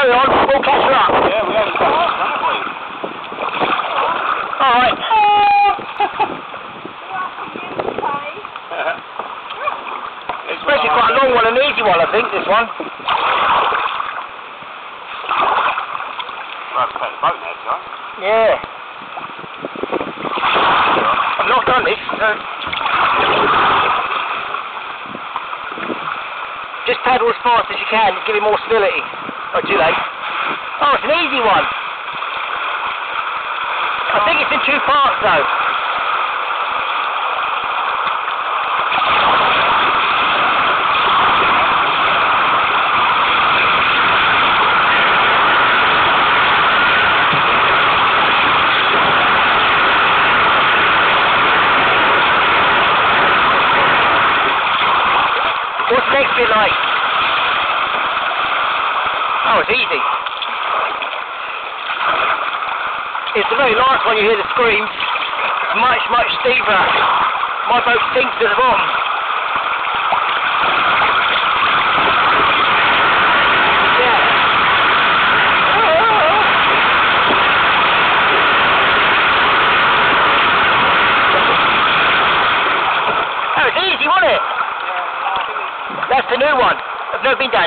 carry on, we'll catch her up. Yeah, we haven't got it, haven't we? Alright. It's actually quite a long one, an easy one, I think, this one. We'll have to take the boat now, John. Yeah. I've not done this, so... Just paddle as fast as you can, give it more stability. Not too late. Oh, it's an easy one. I think it's in 2 parts though. What's the next bit like? Oh, it's easy. It's the very last one, you hear the screams. It's much, much steeper. My boat sinks to the bottom. Yeah. Oh, it's easy, wasn't it? That's the new one. I've never been down.